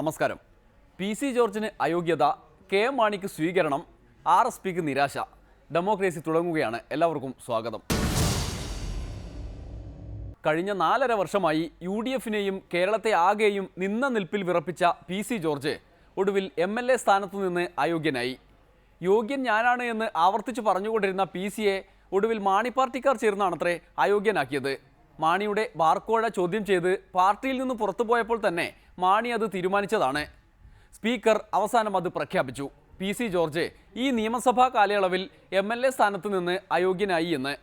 നമസ്കാരം. പി.സി. ജോർജിന് അയോഗ്യത, കെ.എം. മാണിക്ക് സ്വീകരണം, ആർ.എസ്.പിക്ക് നിരാശ, ഡെമോക്രസി തുടങ്ങുകയാണ്. എല്ലാവർക്കും സ്വാഗതം. കഴിഞ്ഞ 4.5 വർഷമായി UDF-നെയും കേരളത്തെ ആകെയും നിന്ന നിൽപ്പിൽ വിറപ്പിച്ച പി.സി. ജോർജ് ഒടുവിൽ MLA സ്ഥാനത്തു നിന്ന് അയോഗ്യനായി. യോഗ്യൻ ഞാനാണ് എന്ന് ആവർത്തിച്ച് പറഞ്ഞുകൊണ്ടിരുന്ന പി.സിയെ ഒടുവിൽ മാണി പാർട്ടിക്കാർ ചേർന്നാണത്രേ അയോഗ്യനാക്കിയത്. മാണിയുടെ ബാർക്കോഴ ചോദ്യം ചെയ്ത് പാർട്ടിയിൽ നിന്ന് പുറത്തുപോയപ്പോൾ തന്നെ മാണി അത് തീരുമാനിച്ചതാണ്. സ്പീക്കർ അവസാനം അത് പ്രഖ്യാപിച്ചു. പി.സി. ജോർജ് ഈ നിയമസഭാ കാലയളവിൽ MLA സ്ഥാനത്ത് നിന്ന് അയോഗ്യനായി എന്ന്.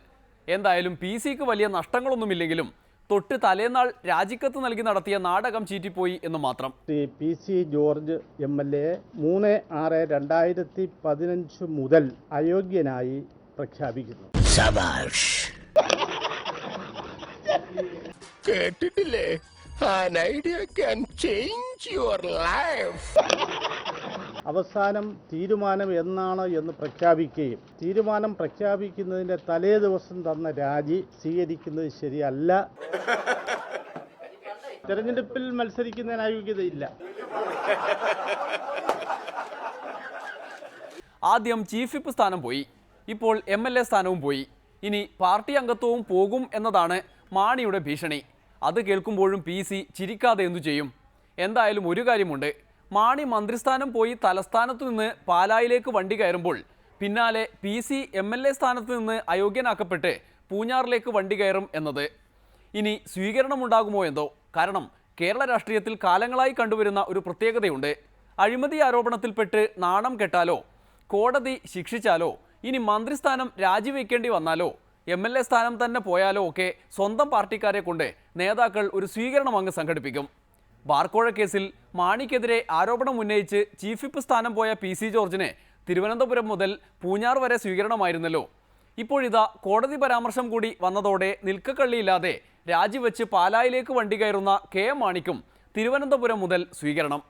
എന്തായാലും പി.സിക്ക് വലിയ നഷ്ടങ്ങളൊന്നുമില്ലെങ്കിലും തൊട്ട് തലേന്നാൾ രാജിക്കത്ത് നൽകി നടത്തിയ നാടകം ചീറ്റിപ്പോയി എന്ന് മാത്രം. പി.സി. ജോർജ് MLA 3/6/2015 മുതൽ അയോഗ്യനായി പ്രഖ്യാപിക്കുന്നു. കേട്ടിട്ടില്ലേ? An idea can change your life. അവസാനം തീരുമാനം എന്നാണ് എന്ന് പ്രഖ്യാപിക്കുകയും തീരുമാനം പ്രഖ്യാപിക്കുന്നതിൻ്റെ തലേ ദിവസം തന്ന രാജി സ്വീകരിക്കുന്നത് ശരിയല്ല. തെരഞ്ഞെടുപ്പിൽ മത്സരിക്കുന്നതിന് അയോഗ്യതയില്ല. ആദ്യം ചീഫ് വിപ്പ് സ്ഥാനം പോയി, ഇപ്പോൾ MLA സ്ഥാനവും പോയി. ഇനി പാർട്ടി അംഗത്വവും പോകും എന്നതാണ് മാണിയുടെ ഭീഷണി. അത് കേൾക്കുമ്പോഴും പി.സി. ചിരിക്കാതെ എന്തു ചെയ്യും? എന്തായാലും ഒരു കാര്യമുണ്ട്, മാണി മന്ത്രിസ്ഥാനം പോയി തലസ്ഥാനത്തു നിന്ന് പാലായിലേക്ക് വണ്ടി കയറുമ്പോൾ പിന്നാലെ പി.സി. MLA സ്ഥാനത്ത് നിന്ന് അയോഗ്യനാക്കപ്പെട്ട് പൂഞ്ഞാറിലേക്ക് വണ്ടി കയറും എന്നത്. ഇനി സ്വീകരണമുണ്ടാകുമോ എന്തോ. കാരണം കേരള രാഷ്ട്രീയത്തിൽ കാലങ്ങളായി കണ്ടുവരുന്ന ഒരു പ്രത്യേകതയുണ്ട്. അഴിമതി ആരോപണത്തിൽപ്പെട്ട് നാണം കെട്ടാലോ, കോടതി ശിക്ഷിച്ചാലോ, ഇനി മന്ത്രിസ്ഥാനം രാജിവെക്കേണ്ടി വന്നാലോ, MLA സ്ഥാനം തന്നെ പോയാലോ ഒക്കെ സ്വന്തം പാർട്ടിക്കാരെ കൊണ്ട് നേതാക്കൾ ഒരു സ്വീകരണം അങ്ങ് സംഘടിപ്പിക്കും. ബാർക്കോഴ കേസിൽ മാണിക്കെതിരെ ആരോപണം ഉന്നയിച്ച് ചീഫ് വിപ്പ് സ്ഥാനം പോയ പി.സി. ജോർജിന് തിരുവനന്തപുരം മുതൽ പൂഞ്ഞാർ വരെ സ്വീകരണമായിരുന്നല്ലോ. ഇപ്പോഴിതാ കോടതി പരാമർശം കൂടി വന്നതോടെ നിൽക്കക്കള്ളിയില്ലാതെ രാജിവെച്ച് പാലായിലേക്ക് വണ്ടി കയറുന്ന കെ.എം. മാണിക്കും തിരുവനന്തപുരം മുതൽ സ്വീകരണം.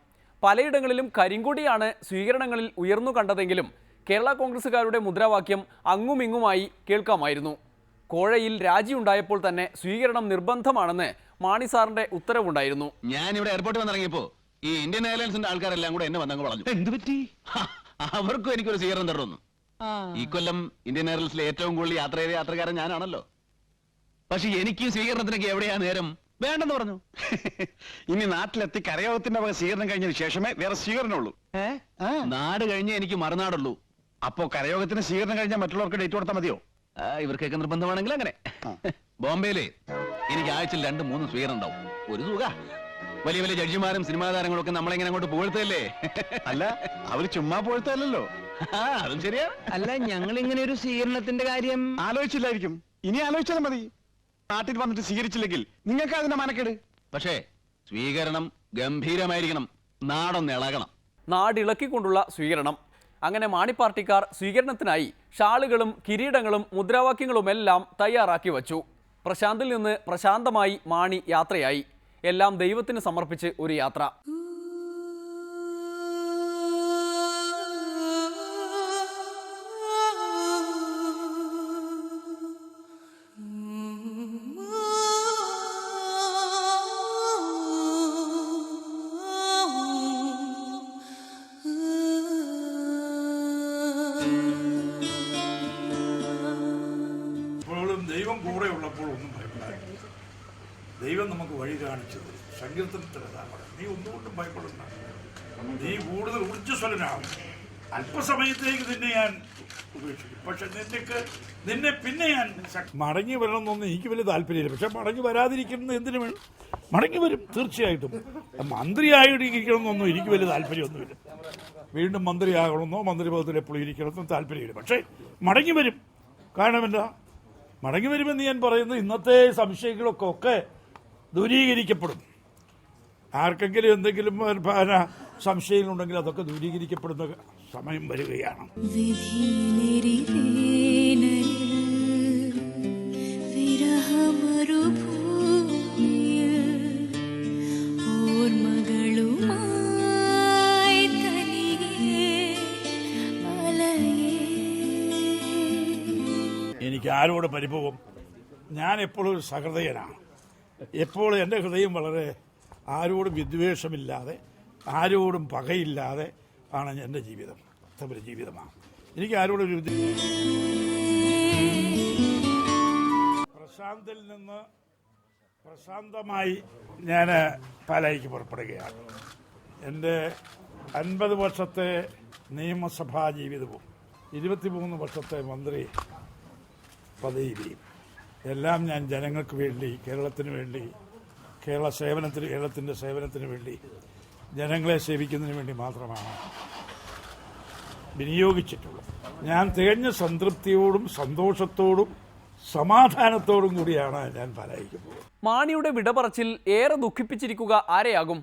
പലയിടങ്ങളിലും കരിങ്കൊടിയാണ് സ്വീകരണങ്ങളിൽ ഉയർന്നു കണ്ടതെങ്കിലും കേരള കോൺഗ്രസുകാരുടെ മുദ്രാവാക്യം അങ്ങുമിങ്ങുമായി കേൾക്കാമായിരുന്നു. കോഴയിൽ രാജിയുണ്ടായപ്പോൾ തന്നെ സ്വീകരണം നിർബന്ധമാണെന്ന് മാണി സാറിന്റെ ഉത്തരവുണ്ടായിരുന്നു. ഞാൻ ഇവിടെ എയർപോർട്ടിൽ വന്നിറങ്ങിയപ്പോ ഈ ഇന്ത്യൻ എയർലൈൻസിന്റെ ആൾക്കാരെല്ലാം കൂടെ എന്നെ വന്നങ്ങ് പറഞ്ഞു. എന്ത് പറ്റി? അവർക്കും എനിക്കൊരു സ്വീകരണം തരുന്നു. ഈ കൊല്ലം ഇന്ത്യൻ എയർലൈൻസിലെ ഏറ്റവും കൂടുതൽ യാത്ര ചെയ്ത യാത്രക്കാരൻ ഞാനാണല്ലോ. പക്ഷെ എനിക്കും സ്വീകരണത്തിനൊക്കെ എവിടെയാ നേരം? വേണ്ടെന്ന് പറഞ്ഞു. ഇനി നാട്ടിലെത്തി കരയോഗത്തിന്റെ വക സ്വീകരണം കഴിഞ്ഞതിന് ശേഷമേ വേറെ സ്വീകരണമുള്ളൂ. നാട് കഴിഞ്ഞേ എനിക്ക് മറുനാടുള്ളൂ. അപ്പോ കരയോഗത്തിന് സ്വീകരണം കഴിഞ്ഞാൽ മറ്റുള്ളവർക്ക് ഡേറ്റ് കൊടുത്താൽ മതിയോ? ഇവർക്കൊക്കെ നിർബന്ധമാണെങ്കിൽ അങ്ങനെ. ബോംബെയിലെ എനിക്ക് ആഴ്ചയിൽ 2-3 സ്വീകരണം ഉണ്ടാവും. ഒരു തുക. വലിയ വലിയ ജഡ്ജിമാരും സിനിമാ താരങ്ങളും ഒക്കെ നമ്മളെങ്ങനെ അങ്ങോട്ട് പുകഴ്ത്തല്ലേ? അല്ല, അവര് ചുമ്മാ പുകഴ്ത്തല്ലോ. അതും ശരിയാ. അല്ല, ഞങ്ങൾ ഇങ്ങനെ ഒരു സ്വീകരണത്തിന്റെ കാര്യം ആലോചിച്ചില്ലായിരിക്കും. ഇനി ആലോചിച്ചാൽ മതി. നാട്ടിൽ വന്നിട്ട് സ്വീകരിച്ചില്ലെങ്കിൽ നിങ്ങൾക്ക് അതിന്റെ മനക്കേട്. പക്ഷേ സ്വീകരണം ഗംഭീരമായിരിക്കണം. നാടൊന്ന് ഇളകണം. നാടിളക്കിക്കൊണ്ടുള്ള സ്വീകരണം. അങ്ങനെ മാണി പാർട്ടിക്കാർ സ്വീകരണത്തിനായി ഷാളുകളും കിരീടങ്ങളും മുദ്രാവാക്യങ്ങളുമെല്ലാം തയ്യാറാക്കി വച്ചു. പ്രശാന്തിൽ നിന്ന് പ്രശാന്തമായി മാണി യാത്രയായി. എല്ലാം ദൈവത്തിന് സമർപ്പിച്ച് ഒരു യാത്ര. ദൈവം കൂടെ ഉള്ളപ്പോൾ ഒന്നും ഭയപ്പെടാനില്ല. ദൈവം നമുക്ക് വഴി കാണിച്ചത് സങ്കീർത്തനത്തിലാണ്. നീ ഒന്നുകൊണ്ടും ഭയപ്പെടണ്ട. നീ കൂടുതൽ ഊർജ്ജസ്വലനാവും. അല്പസമയത്തേക്ക് നിന്നെ ഞാൻ ഉപേക്ഷിക്കും. പക്ഷെ നിന്നെ പിന്നെ ഞാൻ മടങ്ങി വരണമെന്നൊന്നും എനിക്ക് വലിയ താല്പര്യമില്ല. പക്ഷെ മടങ്ങി വരാതിരിക്കുന്നത് എന്തിനു വേണം? മടങ്ങി വരും തീർച്ചയായിട്ടും. മന്ത്രിയായിരിക്കണമെന്നൊന്നും എനിക്ക് വലിയ താല്പര്യമൊന്നുമില്ല. വീണ്ടും മന്ത്രിയാകണമെന്നോ മന്ത്രിപദത്തിൽ എപ്പോഴും ഇരിക്കണമെന്നോ താല്പര്യമില്ല. പക്ഷേ മടങ്ങി വരും. കാരണം എന്താ? മടങ്ങി വരുമെന്ന് ഞാൻ പറയുന്നത് ഇന്നത്തെ സംശയങ്ങളൊക്കെ ദൂരീകരിക്കപ്പെടും. ആർക്കെങ്കിലും എന്തെങ്കിലും സംശയങ്ങളുണ്ടെങ്കിൽ അതൊക്കെ ദൂരീകരിക്കപ്പെടുന്ന സമയം വരികയാണ്. എനിക്ക് ആരോട് പരിഭവം? ഞാൻ എപ്പോഴും ഒരു സഹൃദയനാണ്. എപ്പോഴും എൻ്റെ ഹൃദയം വളരെ ആരോടും വിദ്വേഷമില്ലാതെ ആരോടും പകയില്ലാതെ ആണ് എൻ്റെ ജീവിതം. അത്തരമൊരു ജീവിതമാണ്. എനിക്ക് ആരോടൊരു പ്രശാന്തിൽ നിന്ന് പ്രശാന്തമായി ഞാൻ പാലായിക്ക് പുറപ്പെടുകയാണ്. എൻ്റെ 50 വർഷത്തെ നിയമസഭാ ജീവിതവും 23 വർഷത്തെ മന്ത്രി പദവിയും എല്ലാം ഞാൻ ജനങ്ങൾക്ക് വേണ്ടി, കേരളത്തിന് വേണ്ടി, കേരളത്തിൻ്റെ സേവനത്തിന് വേണ്ടി, ജനങ്ങളെ സേവിക്കുന്നതിന് വേണ്ടി മാത്രമാണ് വിനിയോഗിച്ചിട്ടുള്ളത്. ഞാൻ തികഞ്ഞ സംതൃപ്തിയോടും സന്തോഷത്തോടും സമാധാനത്തോടും കൂടിയാണ് ഞാൻ പാലായിക്ക് പോകുന്നത്. മാണിയുടെ വിടപറച്ചിൽ ഏറെ ദുഃഖിപ്പിച്ചിരിക്കുക ആരെയാകും?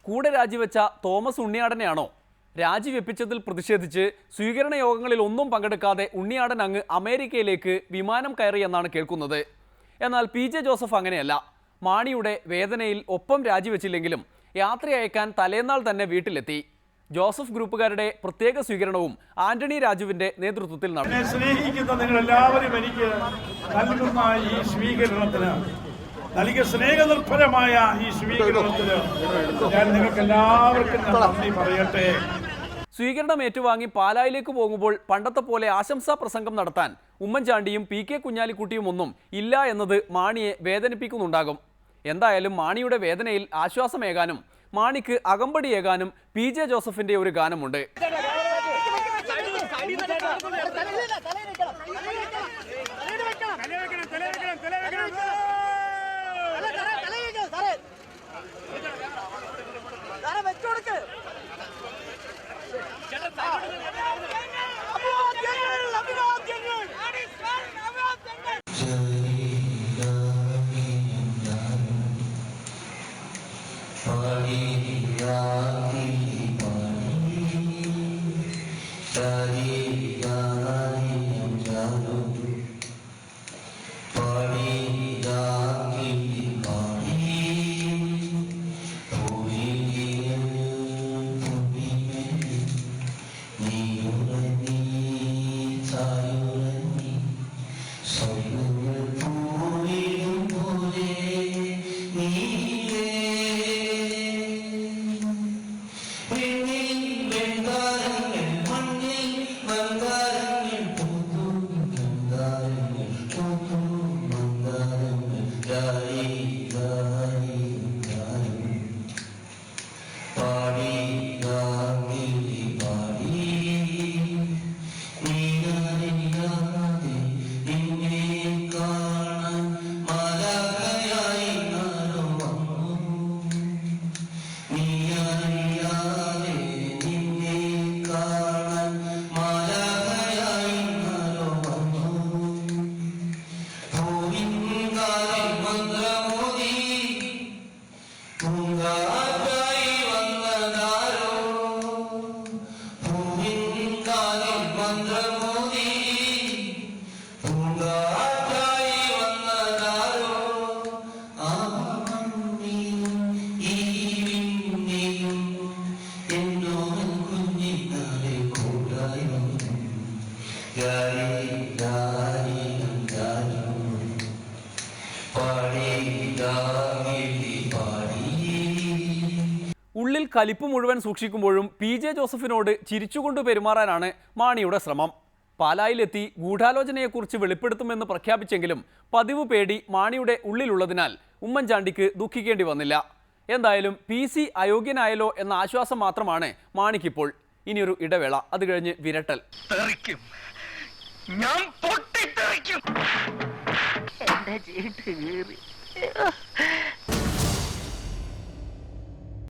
കൂടെ രാജിവെച്ച തോമസ് ഉണ്ണിയാടനെയാണോ? രാജിവെപ്പിച്ചതിൽ പ്രതിഷേധിച്ച് സ്വീകരണ യോഗങ്ങളിൽ ഒന്നും പങ്കെടുക്കാതെ ഉണ്ണിയാടൻ അങ്ങ് അമേരിക്കയിലേക്ക് വിമാനം കയറിയെന്നാണ് കേൾക്കുന്നത്. എന്നാൽ പി ജെ ജോസഫ് അങ്ങനെയല്ല. മാണിയുടെ വേദനയിൽ ഒപ്പം രാജിവെച്ചില്ലെങ്കിലും യാത്ര അയക്കാൻ തലേന്നാൾ തന്നെ വീട്ടിലെത്തി. ജോസഫ് ഗ്രൂപ്പുകാരുടെ പ്രത്യേക സ്വീകരണവും ആന്റണി രാജുവിന്റെ നേതൃത്വത്തിൽ നടന്നു. സ്നേഹിക്കുന്ന നിങ്ങളെല്ലാവരും എനിക്ക് നൽകുന്ന ഈ സ്വീകരണത്തിന്, നൽകിയ സ്നേഹനിർഭരമായ ഈ സ്വീകരണത്തിന് ഞാൻ നിങ്ങൾക്ക് എല്ലാവർക്കും നന്ദി പറയട്ടെ. സ്വീകരണം ഏറ്റുവാങ്ങി പാലായിലേക്ക് പോകുമ്പോൾ പണ്ടത്തെ പോലെ ആശംസാ പ്രസംഗം നടത്താൻ ഉമ്മൻചാണ്ടിയും പി കെ കുഞ്ഞാലിക്കുട്ടിയും ഒന്നും ഇല്ല എന്നത് മാണിയെ വേദനിപ്പിക്കുന്നുണ്ടാകും. എന്തായാലും മാണിയുടെ വേദനയിൽ ആശ്വാസമേകാനും മാണിക്ക് അകമ്പടിയേകാനും പി ജെ ജോസഫിന്റെ ഒരു ഗാനമുണ്ട്. ഉള്ളിൽ കലിപ്പ് മുഴുവൻ സൂക്ഷിക്കുമ്പോഴും പി ജെ ജോസഫിനോട് ചിരിച്ചുകൊണ്ട് പെരുമാറാനാണ് മാണിയുടെ ശ്രമം. പാലായിലെത്തി ഗൂഢാലോചനയെക്കുറിച്ച് വെളിപ്പെടുത്തുമെന്ന് പ്രഖ്യാപിച്ചെങ്കിലും പതിവ് പേടി മാണിയുടെ ഉള്ളിലുള്ളതിനാൽ ഉമ്മൻചാണ്ടിക്ക് ദുഃഖിക്കേണ്ടി വന്നില്ല. എന്തായാലും PC അയോഗ്യനായല്ലോ എന്ന ആശ്വാസം മാത്രമാണ് മാണിക്കിപ്പോൾ. ഇനിയൊരു ഇടവേള, അത് കഴിഞ്ഞ് വിരട്ടൽ. ഞാൻ പൊട്ടിത്തെറിക്കും.